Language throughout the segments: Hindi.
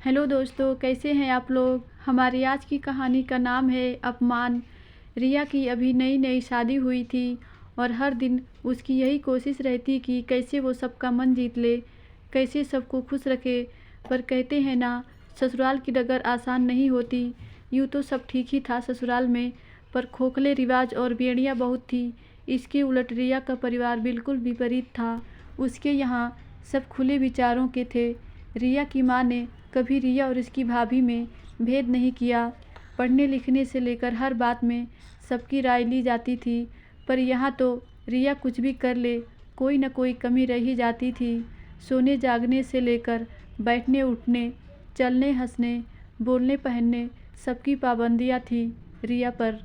हेलो दोस्तों, कैसे हैं आप लोग। हमारी आज की कहानी का नाम है अपमान। रिया की अभी नई नई शादी हुई थी और हर दिन उसकी यही कोशिश रहती कि कैसे वो सबका मन जीत ले, कैसे सबको खुश रखे। पर कहते हैं ना, ससुराल की डगर आसान नहीं होती। यूँ तो सब ठीक ही था ससुराल में, पर खोखले रिवाज और बेड़ियाँ बहुत थी। इसके उलट रिया का परिवार बिल्कुल विपरीत था। उसके यहाँ सब खुले विचारों के थे। रिया की माँ ने कभी रिया और इसकी भाभी में भेद नहीं किया। पढ़ने लिखने से लेकर हर बात में सबकी राय ली जाती थी। पर यहाँ तो रिया कुछ भी कर ले, कोई न कोई कमी रह ही जाती थी। सोने जागने से लेकर बैठने उठने, चलने हंसने, बोलने पहनने, सबकी पाबंदियाँ थी रिया पर।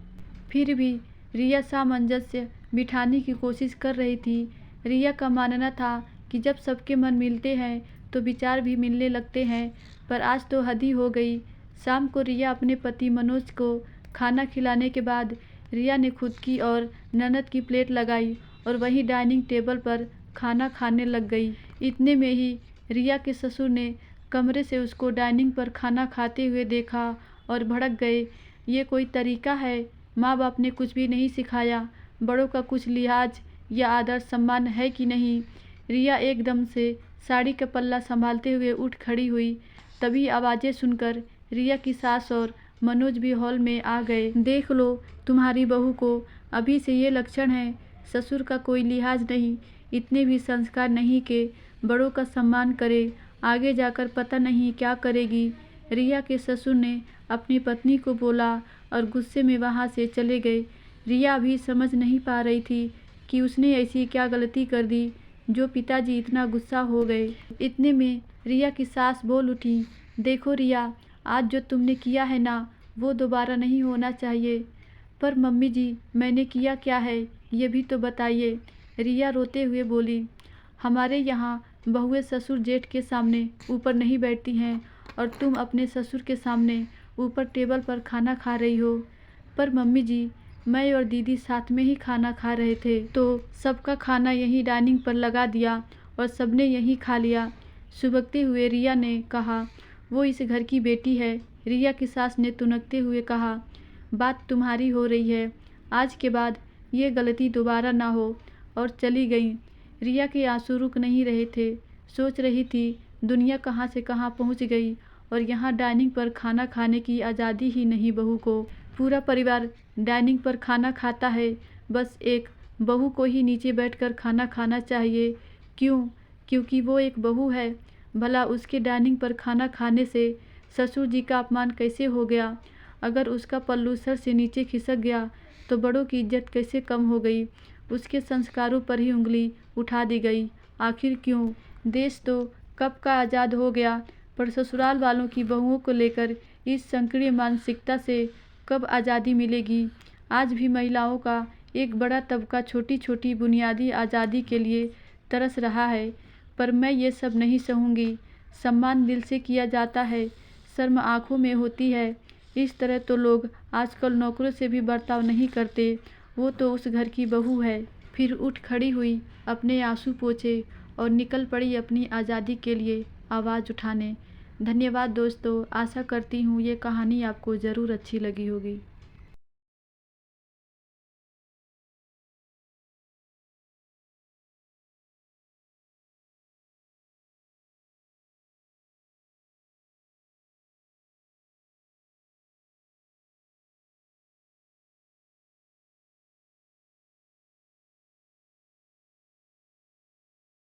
फिर भी रिया सामंजस्य बिठाने की कोशिश कर रही थी। रिया का मानना था कि जब सबके मन मिलते हैं तो विचार भी मिलने लगते हैं। पर आज तो हद ही हो गई। शाम को रिया अपने पति मनोज को खाना खिलाने के बाद रिया ने खुद की और ननद की प्लेट लगाई और वहीं डाइनिंग टेबल पर खाना खाने लग गई। इतने में ही रिया के ससुर ने कमरे से उसको डाइनिंग पर खाना खाते हुए देखा और भड़क गए। ये कोई तरीका है? माँ बाप ने कुछ भी नहीं सिखाया? बड़ों का कुछ लिहाज या आदर सम्मान है कि नहीं? रिया एकदम से साड़ी का पल्ला संभालते हुए उठ खड़ी हुई। तभी आवाज़ें सुनकर रिया की सास और मनोज भी हॉल में आ गए। देख लो तुम्हारी बहू को, अभी से ये लक्षण है। ससुर का कोई लिहाज नहीं, इतने भी संस्कार नहीं कि बड़ों का सम्मान करे। आगे जाकर पता नहीं क्या करेगी। रिया के ससुर ने अपनी पत्नी को बोला और गुस्से में वहाँ से चले गए। रिया भी समझ नहीं पा रही थी कि उसने ऐसी क्या गलती कर दी जो पिताजी इतना गुस्सा हो गए। इतने में रिया की सास बोल उठी, देखो रिया, आज जो तुमने किया है ना, वो दोबारा नहीं होना चाहिए। पर मम्मी जी, मैंने किया क्या है, ये भी तो बताइए। रिया रोते हुए बोली, हमारे यहाँ बहुएं ससुर जेठ के सामने ऊपर नहीं बैठती हैं और तुम अपने ससुर के सामने ऊपर टेबल पर खाना खा रही हो। पर मम्मी जी, मैं और दीदी साथ में ही खाना खा रहे थे तो सबका खाना यहीं डाइनिंग पर लगा दिया और सबने यहीं खा लिया। सुबकते हुए रिया ने कहा, वो इस घर की बेटी है। रिया की सास ने तुनकते हुए कहा, बात तुम्हारी हो रही है, आज के बाद ये गलती दोबारा ना हो। और चली गई। रिया के आंसू रुक नहीं रहे थे। सोच रही थी दुनिया कहाँ से कहाँ पहुँच गई और यहाँ डाइनिंग पर खाना खाने की आज़ादी ही नहीं बहू को। पूरा परिवार डाइनिंग पर खाना खाता है, बस एक बहू को ही नीचे बैठकर खाना खाना चाहिए। क्यों? क्योंकि वो एक बहू है। भला उसके डाइनिंग पर खाना खाने से ससुर जी का अपमान कैसे हो गया? अगर उसका पल्लू सर से नीचे खिसक गया तो बड़ों की इज्जत कैसे कम हो गई? उसके संस्कारों पर ही उंगली उठा दी गई। आखिर क्यों? देश तो कब का आज़ाद हो गया, पर ससुराल वालों की बहुओं को लेकर इस संकीर्ण मानसिकता से कब आज़ादी मिलेगी? आज भी महिलाओं का एक बड़ा तबका छोटी छोटी बुनियादी आज़ादी के लिए तरस रहा है। पर मैं ये सब नहीं सहूँगी। सम्मान दिल से किया जाता है, शर्म आँखों में होती है। इस तरह तो लोग आजकल नौकरों से भी बर्ताव नहीं करते। वो तो उस घर की बहू है। फिर उठ खड़ी हुई, अपने आंसू पोंछे और निकल पड़ी अपनी आज़ादी के लिए आवाज़ उठाने। धन्यवाद दोस्तों, आशा करती हूँ ये कहानी आपको ज़रूर अच्छी लगी होगी।